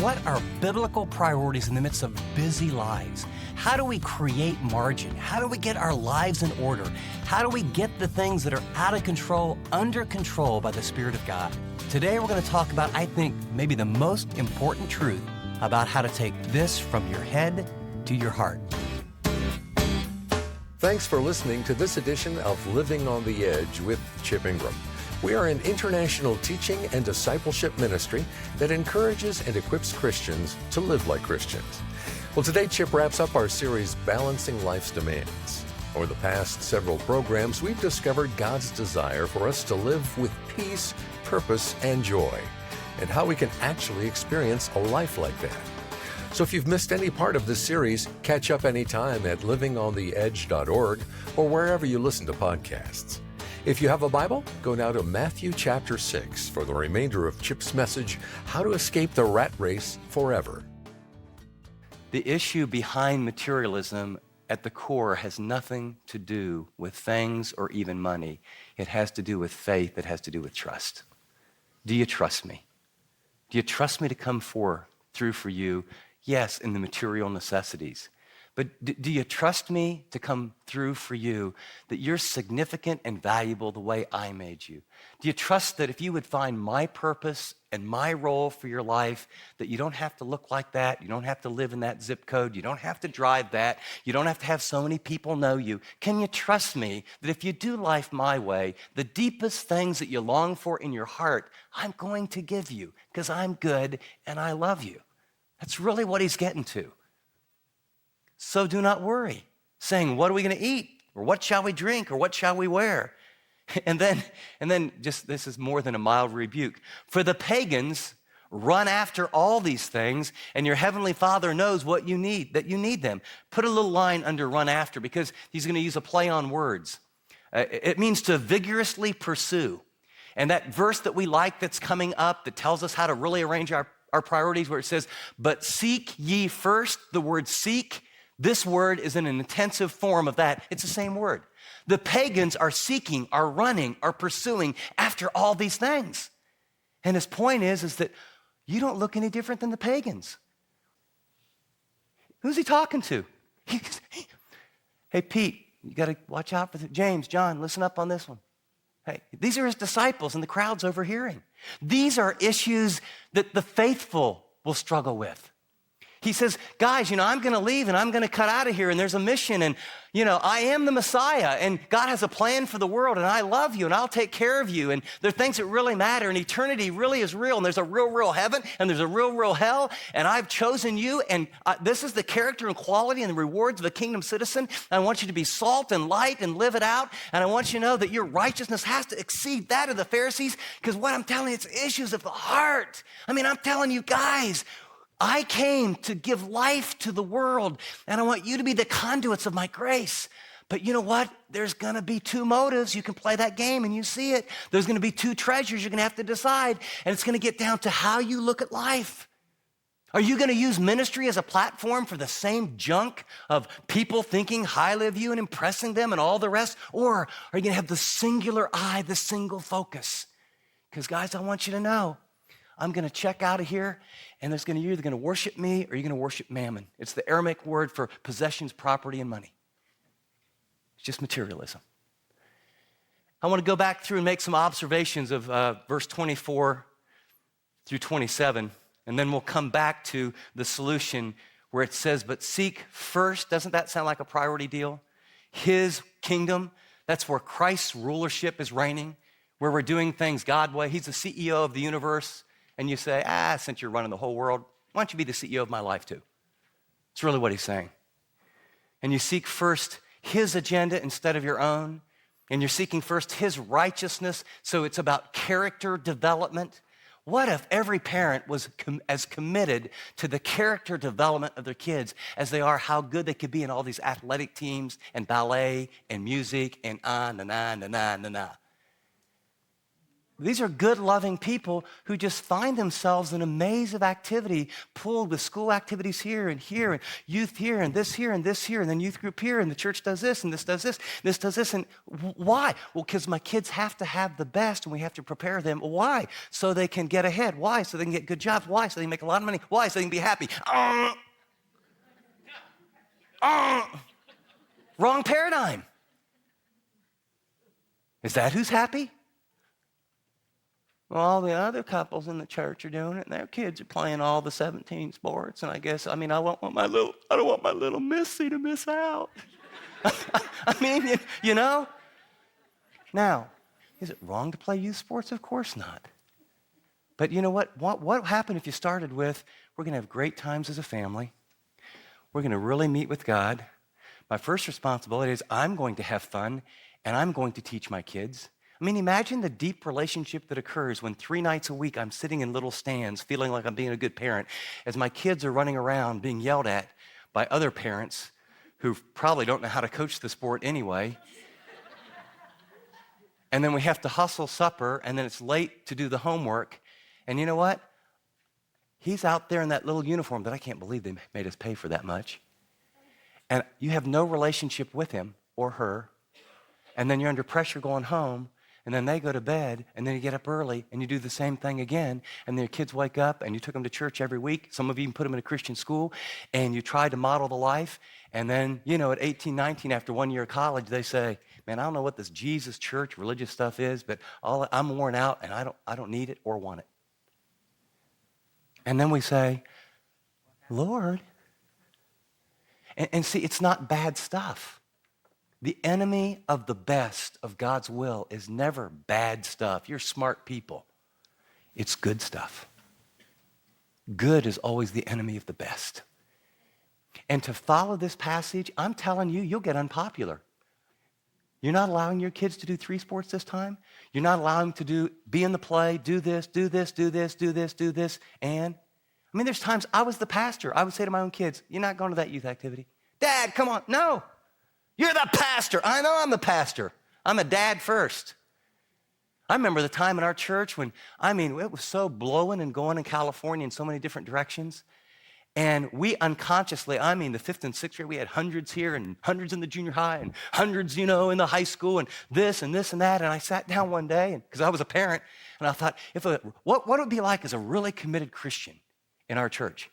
what are biblical priorities in the midst of busy lives? How do we create margin? How do we get our lives in order? How do we get the things that are out of control under control by the Spirit of God? Today we're going to talk about, I think, maybe the most important truth about how to take this from your head to your heart. Thanks for listening to this edition of Living on the Edge with Chip Ingram. We are an international teaching and discipleship ministry that encourages and equips Christians to live like Christians. Well, today Chip wraps up our series, Balancing Life's Demands. Over the past several programs, we've discovered God's desire for us to live with peace, purpose, and joy, and how we can actually experience a life like that. So if you've missed any part of this series, catch up anytime at livingontheedge.org or wherever you listen to podcasts. If you have a Bible, go now to Matthew chapter 6 for the remainder of Chip's message, How to Escape the Rat Race Forever. The issue behind materialism at the core has nothing to do with things or even money. It has to do with faith. It has to do with trust. Do you trust me? Do you trust me to come through for you? Yes, in the material necessities. But do you trust me to come through for you, that you're significant and valuable the way I made you? Do you trust that if you would find my purpose and my role for your life, that you don't have to look like that, you don't have to live in that zip code, you don't have to drive that, you don't have to have so many people know you? Can you trust me that if you do life my way, the deepest things that you long for in your heart, I'm going to give you because I'm good and I love you? That's really what he's getting to. So do not worry, saying, what are we going to eat? Or what shall we drink? Or what shall we wear? And then just, this is more than a mild rebuke. For the pagans run after all these things, and your heavenly Father knows what you need, that you need them. Put a little line under run after, because he's going to use a play on words. It means to vigorously pursue. And that verse that we like that's coming up that tells us how to really arrange our priorities, where it says, but seek ye first, the word seek, this word is in an intensive form of that. It's the same word. The pagans are seeking, are running, are pursuing after all these things. And his point is that you don't look any different than the pagans. Who's he talking to? Hey, Pete, you got to watch out for James, John, listen up on this one. Hey, these are his disciples and the crowd's overhearing. These are issues that the faithful will struggle with. He says, guys, I'm going to leave and I'm going to cut out of here, and there's a mission, and, I am the Messiah, and God has a plan for the world, and I love you, and I'll take care of you, and there are things that really matter, and eternity really is real, and there's a real heaven, and there's a real hell, and I've chosen you, and this is the character and quality and the rewards of a kingdom citizen. I want you to be salt and light and live it out, and I want you to know that your righteousness has to exceed that of the Pharisees, because what I'm telling you, it's issues of the heart. I'm telling you guys, I came to give life to the world, and I want you to be the conduits of my grace. But you know what? There's going to be two motives. You can play that game and you see it. There's going to be two treasures you're going to have to decide, and it's going to get down to how you look at life. Are you going to use ministry as a platform for the same junk of people thinking highly of you and impressing them and all the rest? Or are you going to have the singular eye, the single focus? Because guys, I want you to know, I'm going to check out of here, and you're either going to worship me or you're going to worship mammon. It's the Aramaic word for possessions, property, and money. It's just materialism. I want to go back through and make some observations of verse 24 through 27, and then we'll come back to the solution where it says, but seek first. Doesn't that sound like a priority deal? His kingdom, that's where Christ's rulership is reigning, where we're doing things God way. He's the CEO of the universe. And you say, since you're running the whole world, why don't you be the CEO of my life too? It's really what he's saying. And you seek first his agenda instead of your own. And you're seeking first his righteousness. So it's about character development. What if every parent was as committed to the character development of their kids as they are how good they could be in all these athletic teams and ballet and music and na. These are good, loving people who just find themselves in a maze of activity, pulled with school activities here, and youth here, and this here, and this here, and then youth group here, and the church does this, and this does this, this does this. And why? Well, because my kids have to have the best, and we have to prepare them. Why? So they can get ahead. Why? So they can get good jobs. Why? So they can make a lot of money. Why? So they can be happy. Wrong paradigm. Is that who's happy? Well, all the other couples in the church are doing it, and their kids are playing all the 17 sports. And I don't want my little Missy to miss out. I mean, you know. Now, is it wrong to play youth sports? Of course not. But you know what? What would happen if you started with, we're going to have great times as a family. We're going to really meet with God. My first responsibility is I'm going to have fun, and I'm going to teach my kids. I mean, imagine the deep relationship that occurs when 3 nights a week I'm sitting in little stands feeling like I'm being a good parent as my kids are running around being yelled at by other parents who probably don't know how to coach the sport anyway. And then we have to hustle supper, and then it's late to do the homework. And you know what? He's out there in that little uniform that I can't believe they made us pay for that much. And you have no relationship with him or her. And then you're under pressure going home. And then they go to bed, and then you get up early, and you do the same thing again, and then your kids wake up, and you took them to church every week. Some of you even put them in a Christian school, and you tried to model the life. And then, at 18, 19, after 1 year of college, they say, man, I don't know what this Jesus church religious stuff is, but I'm worn out, and I don't need it or want it. And then we say, Lord. And see, it's not bad stuff. The enemy of the best of God's will is never bad stuff. You're smart people. It's good stuff. Good is always the enemy of the best. And to follow this passage, I'm telling you, you'll get unpopular. You're not allowing your kids to do 3 sports this time. You're not allowing them to be in the play, do this, do this, do this, do this, do this. And, I mean, there's times I was the pastor. I would say to my own kids, you're not going to that youth activity. Dad, come on. No. You're the pastor. I know I'm the pastor. I'm a dad first. I remember the time in our church when, it was so blowing and going in California in so many different directions. And we unconsciously, the 5th and 6th grade, we had hundreds here and hundreds in the junior high and hundreds, in the high school and this and this and that. And I sat down one day, because I was a parent, and I thought, what would it be like as a really committed Christian in our church?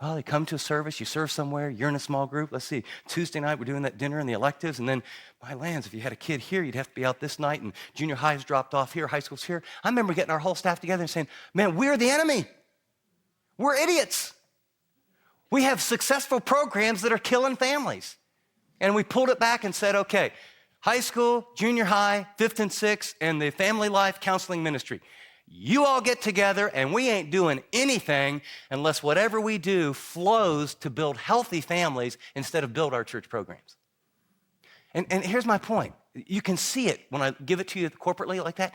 Well, you come to a service, you serve somewhere, you're in a small group. Let's see, Tuesday night we're doing that dinner and the electives, and then, my lands, if you had a kid here, you'd have to be out this night, and junior high's dropped off here, high school's here. I remember getting our whole staff together and saying, man, we're the enemy. We're idiots. We have successful programs that are killing families. And we pulled it back and said, okay, high school, junior high, 5th and 6th, and the family life counseling ministry. You all get together, and we ain't doing anything unless whatever we do flows to build healthy families instead of build our church programs. And here's my point. You can see it when I give it to you corporately like that.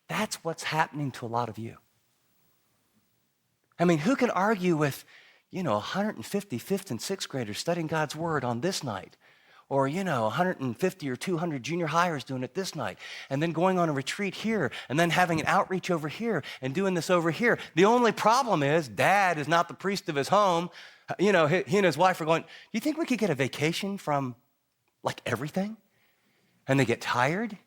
That's what's happening to a lot of you. Who can argue with, 150 5th and 6th graders studying God's word on this night? Or, 150 or 200 junior hires doing it this night, and then going on a retreat here, and then having an outreach over here, and doing this over here. The only problem is dad is not the priest of his home. He and his wife are going, do you think we could get a vacation from, everything? And they get tired?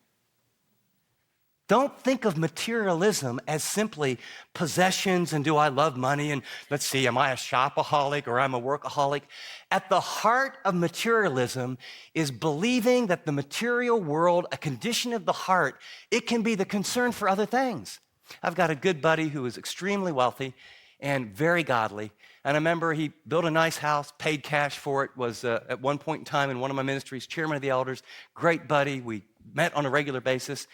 Don't think of materialism as simply possessions and do I love money and let's see, am I a shopaholic or I'm a workaholic? At the heart of materialism is believing that the material world, a condition of the heart, it can be the concern for other things. I've got a good buddy who is extremely wealthy and very godly. And I remember he built a nice house, paid cash for it, was at one point in time in one of my ministries, chairman of the elders, great buddy. We met on a regular basis.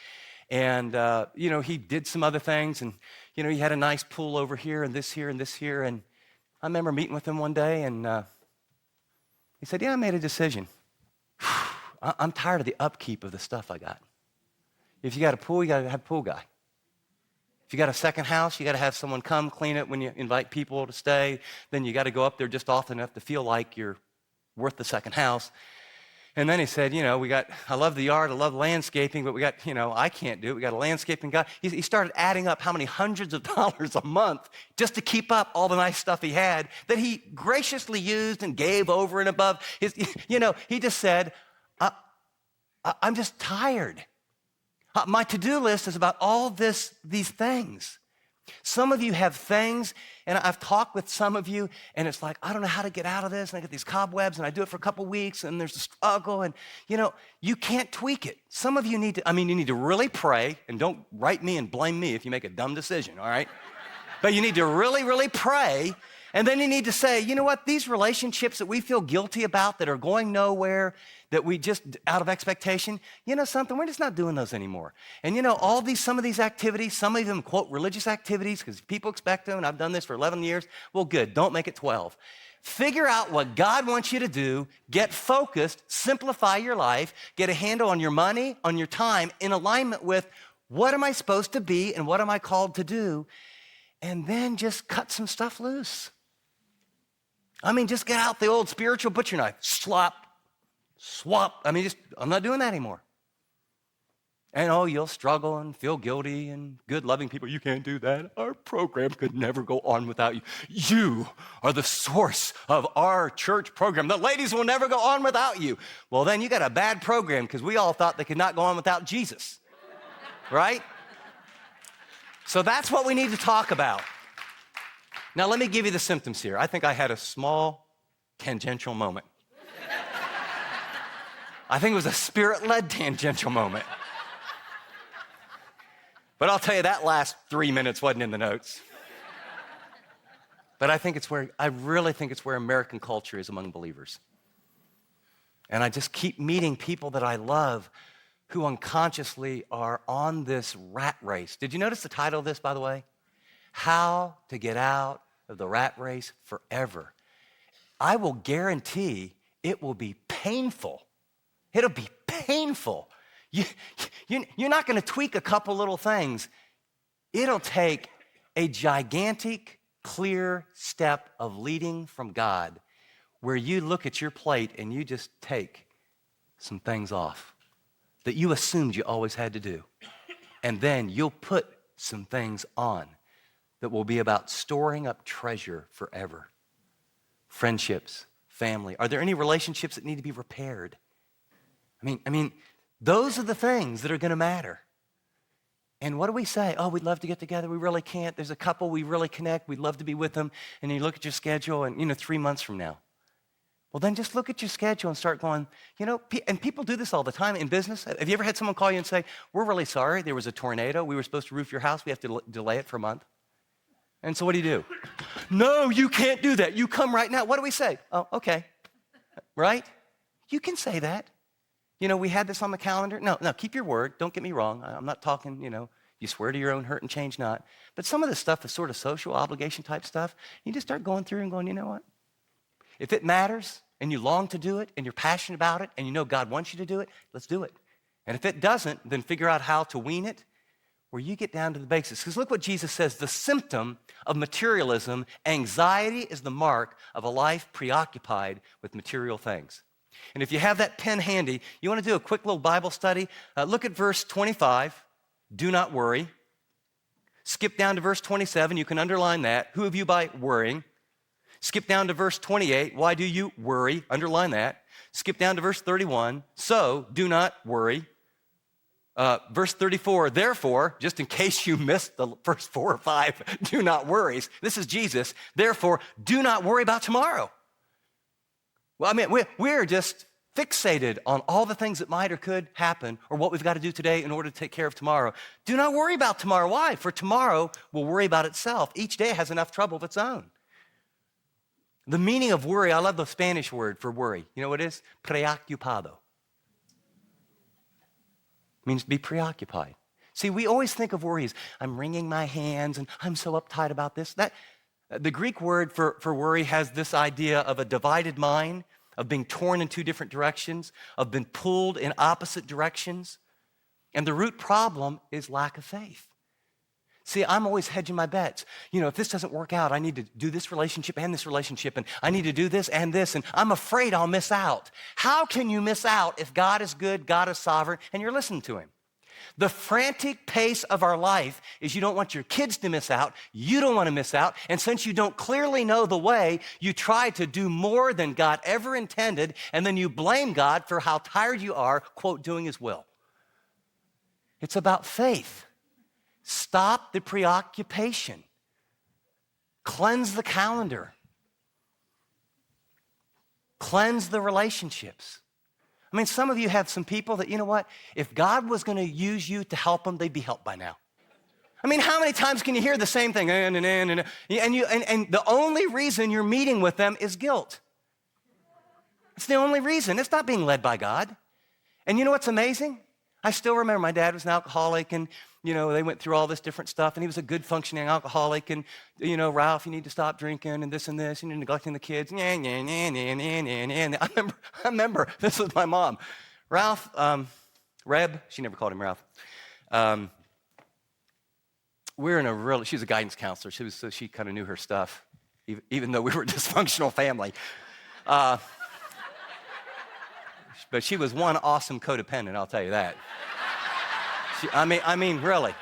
And, he did some other things. And, he had a nice pool over here and this here and this here. And I remember meeting with him one day. And he said, yeah, I made a decision. I'm tired of the upkeep of the stuff I got. If you got a pool, you got to have a pool guy. If you got a second house, you got to have someone come clean it when you invite people to stay. Then you got to go up there just often enough to feel like you're worth the second house. And then he said, I love the yard, I love landscaping, but we got, I can't do it. We got a landscaping guy. He started adding up how many hundreds of dollars a month just to keep up all the nice stuff he had that he graciously used and gave over and above. He just said, I'm just tired. My to-do list is about all these things. Some of you have things, and I've talked with some of you, and it's like, I don't know how to get out of this, and I get these cobwebs, and I do it for a couple weeks, and there's a struggle, and you can't tweak it. Some of you need to really pray, and don't write me and blame me if you make a dumb decision, all right? But you need to really, really pray, and then you need to say, you know what, these relationships that we feel guilty about that are going nowhere, that we just, out of expectation, something, we're just not doing those anymore. And some of these activities, some of them, quote, religious activities, because people expect them, and I've done this for 11 years. Well, good, don't make it 12. Figure out what God wants you to do, get focused, simplify your life, get a handle on your money, on your time, in alignment with what am I supposed to be and what am I called to do, and then just cut some stuff loose. Just get out the old spiritual butcher knife, swap. I'm not doing that anymore. And you'll struggle and feel guilty, and good, loving people, you can't do that. Our program could never go on without you. You are the source of our church program. The ladies will never go on without you. Well, then you got a bad program, because we all thought they could not go on without Jesus, right? So that's what we need to talk about. Now, let me give you the symptoms here. I think I had a small tangential moment. I think it was a spirit-led tangential moment. But I'll tell you, that last 3 minutes wasn't in the notes. But I really think it's where American culture is among believers. And I just keep meeting people that I love who unconsciously are on this rat race. Did you notice the title of this, by the way? How to Get Out of the Rat Race Forever. I will guarantee it will be painful. It'll be painful. You're not going to tweak a couple little things. It'll take a gigantic, clear step of leading from God where you look at your plate and you just take some things off that you assumed you always had to do. And then you'll put some things on that will be about storing up treasure forever. Friendships, family. Are there any relationships that need to be repaired? Those are the things that are going to matter. And what do we say? We'd love to get together. We really can't. There's a couple we really connect. We'd love to be with them. And then you look at your schedule and, 3 months from now. Well, then just look at your schedule and start going, and people do this all the time in business. Have you ever had someone call you and say, we're really sorry. There was a tornado. We were supposed to roof your house. We have to delay it for a month. And so what do? No, you can't do that. You come right now. What do we say? Oh, okay. Right? You can say that. We had this on the calendar. No, keep your word. Don't get me wrong. I'm not talking, you swear to your own hurt and change not. But some of this stuff is sort of social obligation type stuff. You just start going through and going, you know what? If it matters and you long to do it and you're passionate about it and you know God wants you to do it, let's do it. And if it doesn't, then figure out how to wean it where you get down to the basics. Because look what Jesus says, the symptom of materialism, anxiety is the mark of a life preoccupied with material things. And if you have that pen handy, you want to do a quick little Bible study, look at verse 25, do not worry. Skip down to verse 27, you can underline that. Who of you by worrying? Skip down to verse 28, why do you worry? Underline that. Skip down to verse 31, so do not worry. Verse 34, therefore, just in case you missed the first 4 or 5, do not worry. This is Jesus. Therefore, do not worry about tomorrow. Well, we're just fixated on all the things that might or could happen or what we've got to do today in order to take care of tomorrow. Do not worry about tomorrow. Why? For tomorrow will worry about itself. Each day has enough trouble of its own. The meaning of worry, I love the Spanish word for worry. You know what it is? Preocupado. It means to be preoccupied. See, we always think of worry as, I'm wringing my hands and I'm so uptight about this. The Greek word for worry has this idea of a divided mind, of being torn in 2 different directions, of being pulled in opposite directions. And the root problem is lack of faith. See, I'm always hedging my bets. If this doesn't work out, I need to do this relationship, and I need to do this, and I'm afraid I'll miss out. How can you miss out if God is good, God is sovereign, and you're listening to him? The frantic pace of our life is you don't want your kids to miss out, you don't want to miss out, and since you don't clearly know the way, you try to do more than God ever intended, and then you blame God for how tired you are, quote, doing his will. It's about faith. Stop the preoccupation. Cleanse the calendar. Cleanse the relationships. I mean, some of you have some people that, you know what? If God was going to use you to help them, they'd be helped by now. I mean, how many times can you hear the same thing? And the only reason you're meeting with them is guilt. It's the only reason. It's not being led by God. And you know what's amazing? I still remember my dad was an alcoholic, and they went through all this different stuff, and he was a good functioning alcoholic, and Ralph, you need to stop drinking, and this, and you're neglecting the kids. I remember this was my mom. Ralph, Reb, she never called him Ralph. She was a guidance counselor, so she kind of knew her stuff, even though we were a dysfunctional family. But she was one awesome codependent, I'll tell you that. I mean, really.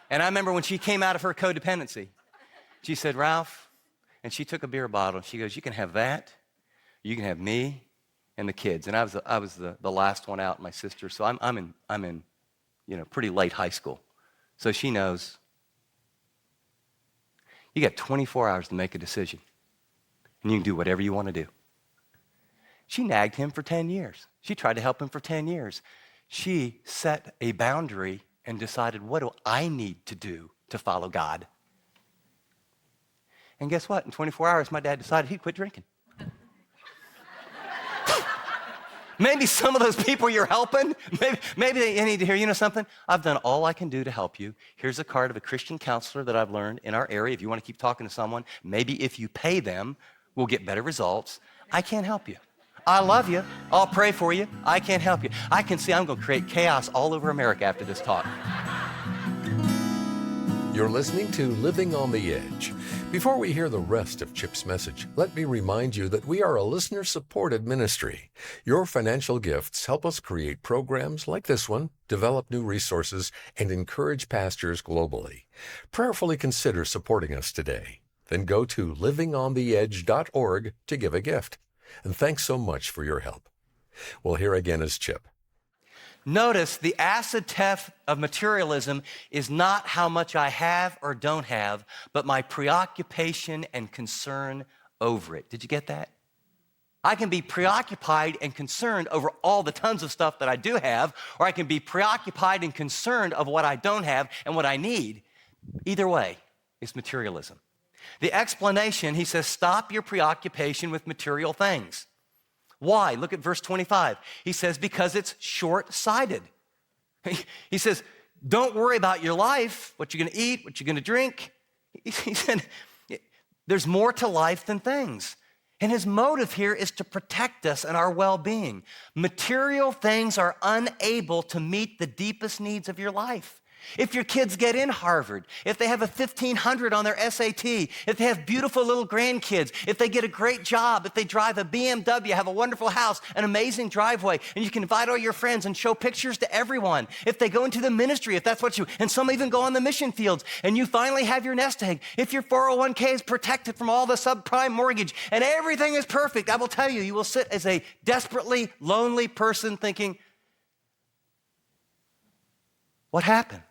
And I remember when she came out of her codependency, she said, Ralph, and she took a beer bottle, and she goes, you can have that, you can have me and the kids. And I was the last one out, my sister, so I'm in pretty late high school. So she knows, you got 24 hours to make a decision, and you can do whatever you want to do. She nagged him for 10 years. She tried to help him for 10 years. She set a boundary and decided, what do I need to do to follow God? And guess what? In 24 hours, my dad decided he'd quit drinking. Maybe some of those people you're helping, maybe they need to hear, something? I've done all I can do to help you. Here's a card of a Christian counselor that I've learned in our area. If you want to keep talking to someone, maybe if you pay them, we'll get better results. I can't help you. I love you. I'll pray for you. I can't help you. I can see I'm going to create chaos all over America after this talk. You're listening to Living on the Edge. Before we hear the rest of Chip's message, let me remind you that we are a listener-supported ministry. Your financial gifts help us create programs like this one, develop new resources, and encourage pastors globally. Prayerfully consider supporting us today. Then go to livingontheedge.org to give a gift. And thanks so much for your help. Well, here again is Chip. Notice the acid test of materialism is not how much I have or don't have, but my preoccupation and concern over it. Did you get that? I can be preoccupied and concerned over all the tons of stuff that I do have, or I can be preoccupied and concerned of what I don't have and what I need. Either way, it's materialism. The explanation, he says, stop your preoccupation with material things. Why? Look at verse 25. He says, because it's short-sighted. He says, don't worry about your life, what you're going to eat, what you're going to drink. He said, there's more to life than things. And his motive here is to protect us and our well-being. Material things are unable to meet the deepest needs of your life. If your kids get in Harvard, if they have a 1,500 on their SAT, if they have beautiful little grandkids, if they get a great job, if they drive a BMW, have a wonderful house, an amazing driveway, and you can invite all your friends and show pictures to everyone. If they go into the ministry, if that's what you, and some even go on the mission fields, and you finally have your nest egg. If your 401k is protected from all the subprime mortgage, and everything is perfect, I will tell you, you will sit as a desperately lonely person thinking, what happened?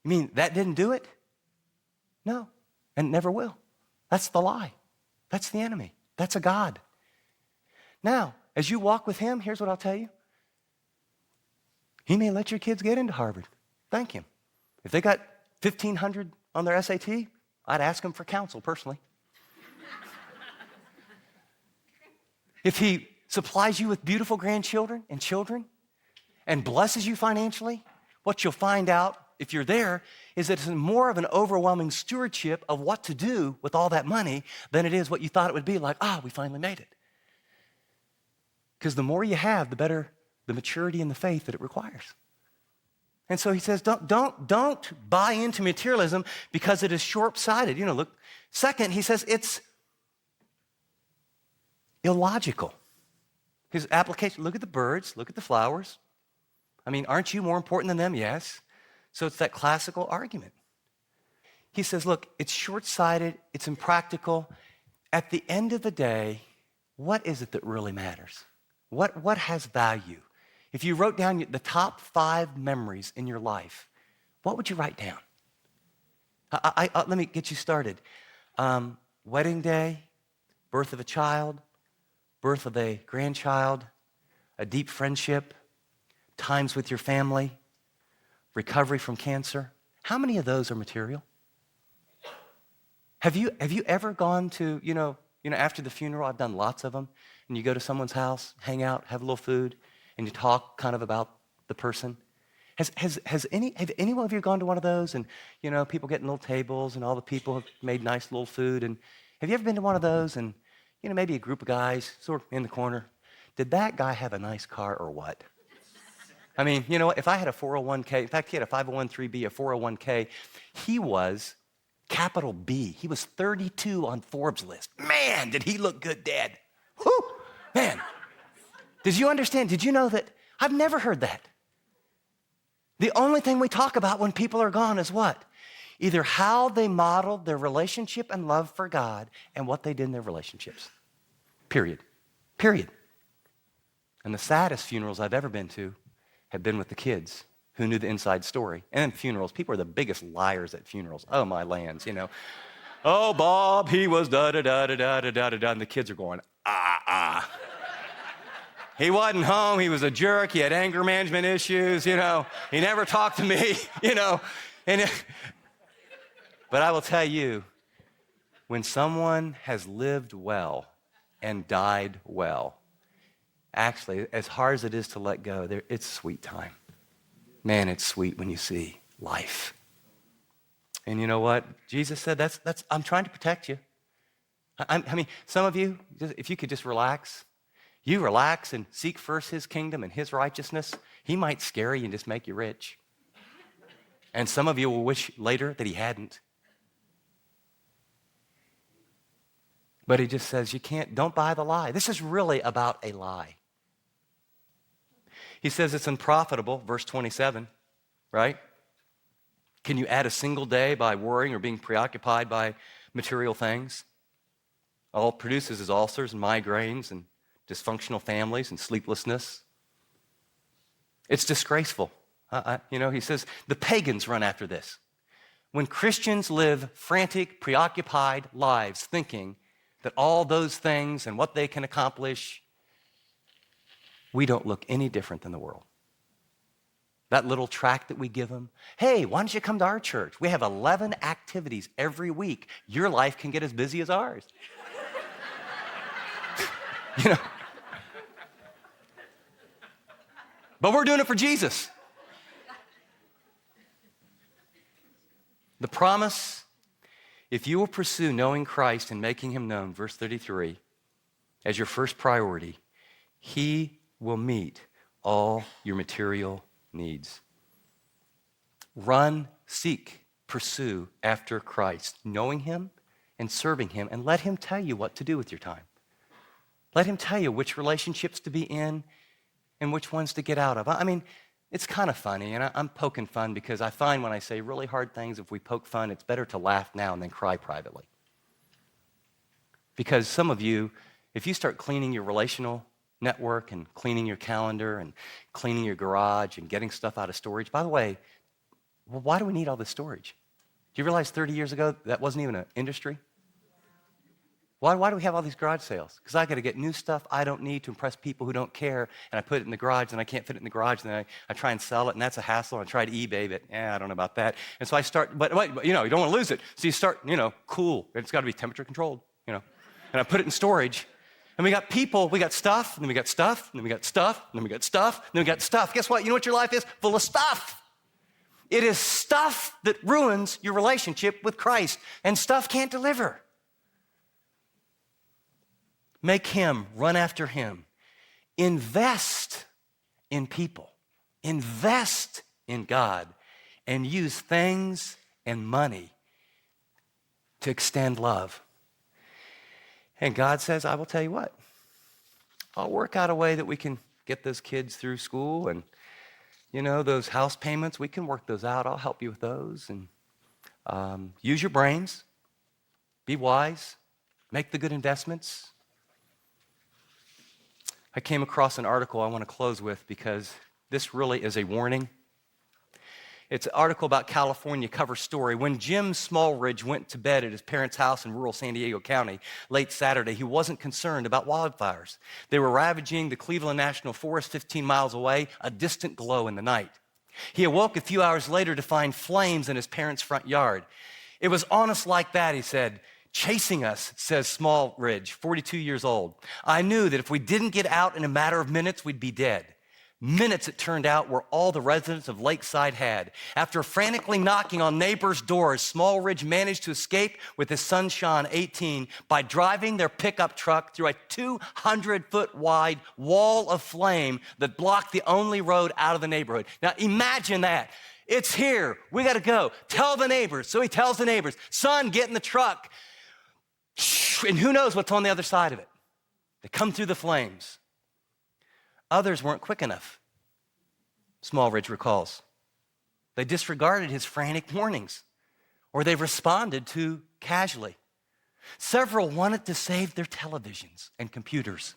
You mean that didn't do it? No, and never will. That's the lie. That's the enemy. That's a God. Now, as you walk with him, here's what I'll tell you. He may let your kids get into Harvard. Thank him. If they got 1,500 on their SAT, I'd ask them for counsel personally. If he supplies you with beautiful grandchildren and children and blesses you financially, what you'll find out if you're there, is that it's more of an overwhelming stewardship of what to do with all that money than it is what you thought it would be like, we finally made it. Because the more you have, the better the maturity and the faith that it requires. And so he says, don't buy into materialism because it is short-sighted. Look. Second, he says it's illogical. His application, look at the birds, look at the flowers. Aren't you more important than them? Yes. So it's that classical argument. He says, look, it's short-sighted, it's impractical. At the end of the day, what is it that really matters? What has value? If you wrote down the top 5 memories in your life, what would you write down? Let me get you started. Wedding day, birth of a child, birth of a grandchild, a deep friendship, times with your family, recovery from cancer. How many of those are material? Have you ever gone to, after the funeral, I've done lots of them, and you go to someone's house, hang out, have a little food, and you talk kind of about the person? Have any one of you gone to one of those, and, people getting little tables, and all the people have made nice little food, and have you ever been to one of those, and, maybe a group of guys sort of in the corner? Did that guy have a nice car or what? If I had a 401k, in fact, he had a 501(c)(3), a 401k, he was capital B. He was 32 on Forbes list. Man, did he look good, Dad. Whew, man. Did you understand? Did you know that? I've never heard that. The only thing we talk about when people are gone is what? Either how they modeled their relationship and love for God and what they did in their relationships. Period. And the saddest funerals I've ever been to have been with the kids who knew the inside story. And funerals, people are the biggest liars at funerals. Oh, my lands, Oh, Bob, he was da-da-da-da-da-da-da-da, and the kids are going, He wasn't home, he was a jerk, he had anger management issues, he never talked to me, But I will tell you, when someone has lived well and died well, actually, as hard as it is to let go, it's sweet time. Man, it's sweet when you see life. And you know what? Jesus said, I'm trying to protect you. Some of you, if you could just relax, you relax and seek first his kingdom and his righteousness, he might scare you and just make you rich. And some of you will wish later that he hadn't. But he just says, don't buy the lie. This is really about a lie. He says it's unprofitable, verse 27, right? Can you add a single day by worrying or being preoccupied by material things? All it produces is ulcers and migraines and dysfunctional families and sleeplessness. It's disgraceful. He says the pagans run after this. When Christians live frantic, preoccupied lives thinking that all those things and what they can accomplish, we don't look any different than the world. That little tract that we give them, hey, why don't you come to our church? We have 11 activities every week. Your life can get as busy as ours. But we're doing it for Jesus. The promise, if you will pursue knowing Christ and making him known, verse 33, as your first priority, he will meet all your material needs. Run, seek, pursue after Christ, knowing him and serving him, and let him tell you what to do with your time. Let him tell you which relationships to be in and which ones to get out of. It's kind of funny, and I'm poking fun because I find when I say really hard things, if we poke fun, it's better to laugh now and then cry privately. Because some of you, if you start cleaning your relational network and cleaning your calendar and cleaning your garage and getting stuff out of storage, by the way, why do we need all this storage? Do you realize 30 years ago that wasn't even an industry? Why do we have all these garage sales? Because I got to get new stuff I don't need to impress people who don't care, and I put it in the garage, and I can't fit it in the garage, and then I try and sell it, and that's a hassle, and I try to eBay it. I don't know about that. And so I start, but you don't want to lose it. So you start, cool. It's got to be temperature controlled, And I put it in storage, and we got people, we got stuff, and then we got stuff, and then we got stuff, and then we got stuff, and then we got stuff. Guess what? You know what your life is? Full of stuff. It is stuff that ruins your relationship with Christ, and stuff can't deliver. Make him, run after him. Invest in people. Invest in God and use things and money to extend love. And God says, I will tell you what, I'll work out a way that we can get those kids through school, and those house payments, we can work those out. I'll help you with those. And use your brains, be wise, make the good investments. I came across an article I want to close with because this really is a warning. It's an article about California cover story. When Jim Smallridge went to bed at his parents' house in rural San Diego County late Saturday, he wasn't concerned about wildfires. They were ravaging the Cleveland National Forest 15 miles away, a distant glow in the night. He awoke a few hours later to find flames in his parents' front yard. It was honest like that, he said. Chasing us, says Smallridge, 42 years old. I knew that if we didn't get out in a matter of minutes, we'd be dead. Minutes, it turned out, were all the residents of Lakeside had. After frantically knocking on neighbors' doors, Smallridge managed to escape with his son, Sean, 18, by driving their pickup truck through a 200-foot wide wall of flame that blocked the only road out of the neighborhood. Now, imagine that. It's here. We got to go. Tell the neighbors. So he tells the neighbors, son, get in the truck. And who knows what's on the other side of it. They come through the flames. Others weren't quick enough, Smallridge recalls. They disregarded his frantic warnings, or they responded too casually. Several wanted to save their televisions and computers.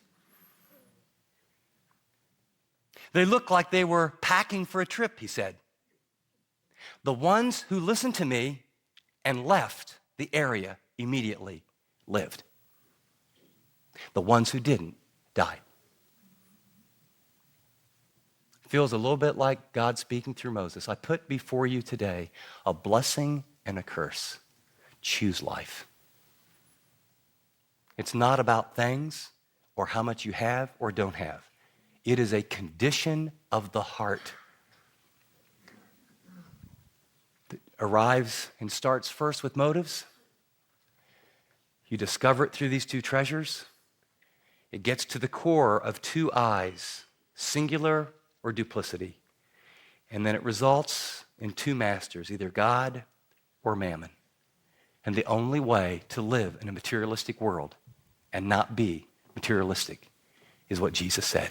They looked like they were packing for a trip, he said. The ones who listened to me and left the area immediately lived. The ones who didn't died. Feels a little bit like God speaking through Moses. I put before you today a blessing and a curse. Choose life. It's not about things or how much you have or don't have. It is a condition of the heart that arrives and starts first with motives. You discover it through these two treasures. It gets to the core of two eyes, singular or duplicity. And then it results in two masters, either God or mammon. And the only way to live in a materialistic world and not be materialistic is what Jesus said.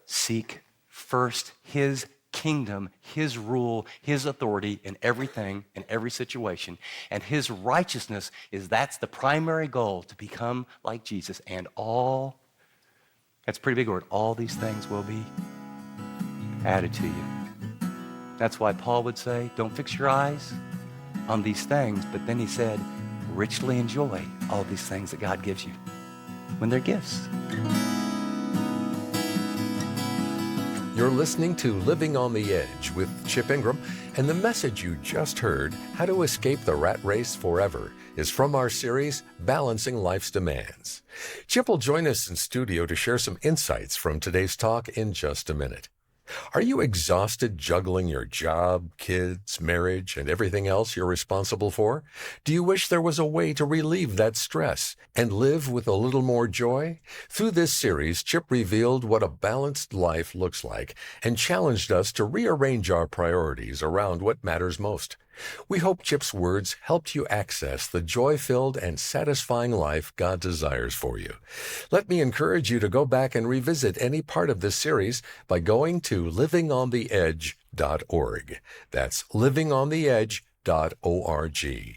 Seek first his kingdom, his rule, his authority in everything, in every situation. And his righteousness that's the primary goal, to become like Jesus. And that's a pretty big word, all these things will be added to you. That's why Paul would say, don't fix your eyes on these things, but then he said, richly enjoy all these things that God gives you when they're gifts. You're listening to Living on the Edge with Chip Ingram, and the message you just heard, How to Escape the Rat Race Forever, is from our series, Balancing Life's Demands. Chip will join us in studio to share some insights from today's talk in just a minute. Are you exhausted juggling your job, kids, marriage, and everything else you're responsible for? Do you wish there was a way to relieve that stress and live with a little more joy? Through this series, Chip revealed what a balanced life looks like and challenged us to rearrange our priorities around what matters most. We hope Chip's words helped you access the joy-filled and satisfying life God desires for you. Let me encourage you to go back and revisit any part of this series by going to livingontheedge.org. That's livingontheedge.org.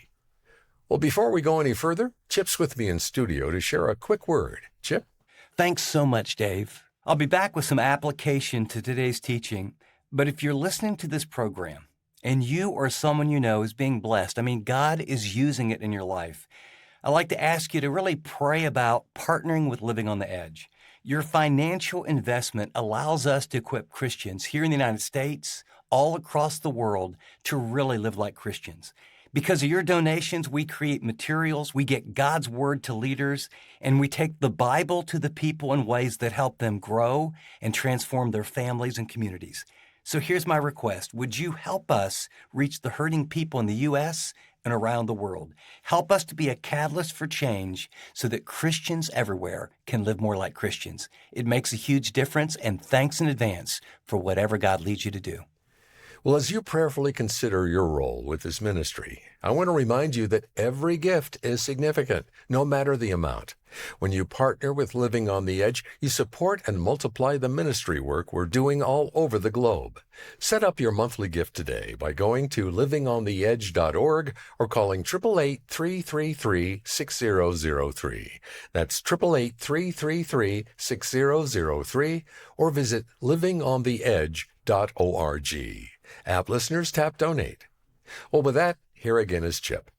Well, before we go any further, Chip's with me in studio to share a quick word. Chip? Thanks so much, Dave. I'll be back with some application to today's teaching, but if you're listening to this program, and you or someone you know is being blessed, God is using it in your life, I'd like to ask you to really pray about partnering with Living on the Edge. Your financial investment allows us to equip Christians here in the United States, all across the world, to really live like Christians. Because of your donations, we create materials, we get God's word to leaders, and we take the Bible to the people in ways that help them grow and transform their families and communities. So here's my request. Would you help us reach the hurting people in the U.S. and around the world? Help us to be a catalyst for change so that Christians everywhere can live more like Christians. It makes a huge difference, and thanks in advance for whatever God leads you to do. Well, as you prayerfully consider your role with this ministry, I want to remind you that every gift is significant, no matter the amount. When you partner with Living on the Edge, you support and multiply the ministry work we're doing all over the globe. Set up your monthly gift today by going to livingontheedge.org or calling 888-333-6003. That's 888-333-6003, or visit livingontheedge.org. App listeners, tap donate. Well, with that, here again is Chip.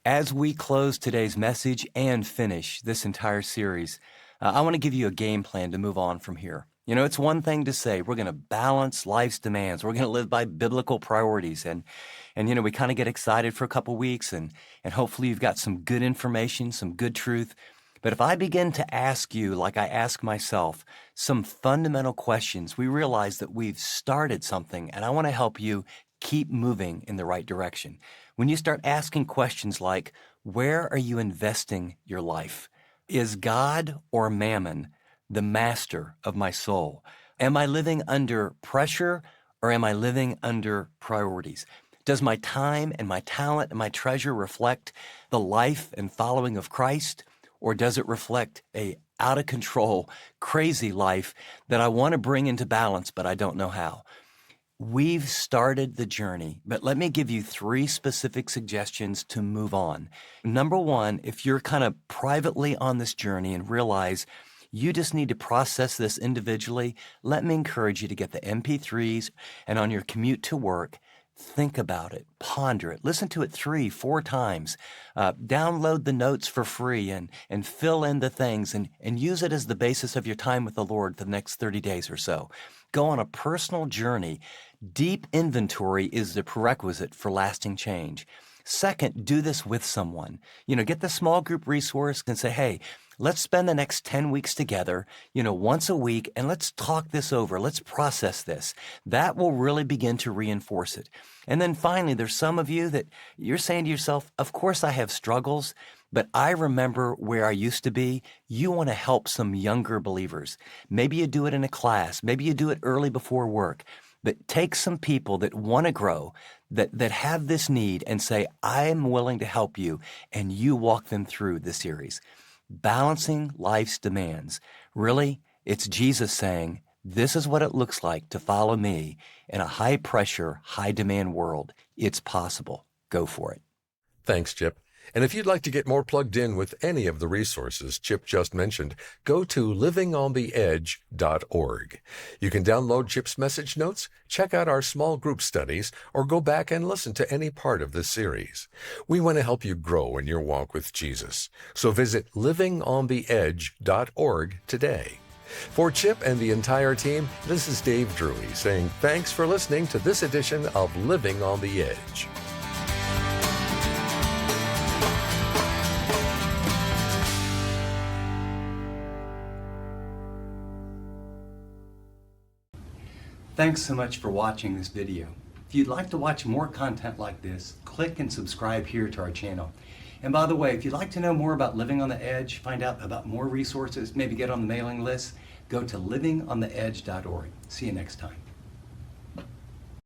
As we close today's message and finish this entire series, I want to give you a game plan to move on from here. You know, it's one thing to say we're going to balance life's demands. We're going to live by biblical priorities. And you know, we kind of get excited for a couple weeks and hopefully you've got some good information, some good truth. But if I begin to ask you, like I ask myself, some fundamental questions, we realize that we've started something, and I want to help you keep moving in the right direction. When you start asking questions like, where are you investing your life? Is God or mammon the master of my soul? Am I living under pressure or am I living under priorities? Does my time and my talent and my treasure reflect the life and following of Christ? Or does it reflect a out of control, crazy life that I want to bring into balance, but I don't know how? We've started the journey, but let me give you 3 specific suggestions to move on. Number 1, if you're kind of privately on this journey and realize you just need to process this individually, let me encourage you to get the MP3s, and on your commute to work, think about it, ponder it, listen to it 3, 4 times, download the notes for free and fill in the things and use it as the basis of your time with the Lord for the next 30 days or so. Go on a personal journey. Deep inventory is the prerequisite for lasting change. Second, do this with someone. You know, get the small group resource and say, hey, let's spend the next 10 weeks together, you know, once a week, and let's talk this over. Let's process this. That will really begin to reinforce it. And then finally, there's some of you that you're saying to yourself, of course I have struggles, but I remember where I used to be. You want to help some younger believers. Maybe you do it in a class. Maybe you do it early before work. But take some people that want to grow, that have this need, and say, I'm willing to help you, and you walk them through the series. Balancing life's demands. Really, it's Jesus saying, this is what it looks like to follow me in a high-pressure, high-demand world. It's possible. Go for it. Thanks, Chip. And if you'd like to get more plugged in with any of the resources Chip just mentioned, go to livingontheedge.org. You can download Chip's message notes, check out our small group studies, or go back and listen to any part of this series. We want to help you grow in your walk with Jesus. So visit livingontheedge.org today. For Chip and the entire team, this is Dave Drury saying thanks for listening to this edition of Living on the Edge. Thanks so much for watching this video. If you'd like to watch more content like this, click and subscribe here to our channel. And by the way, if you'd like to know more about Living on the Edge, find out about more resources, maybe get on the mailing list, go to livingontheedge.org. See you next time.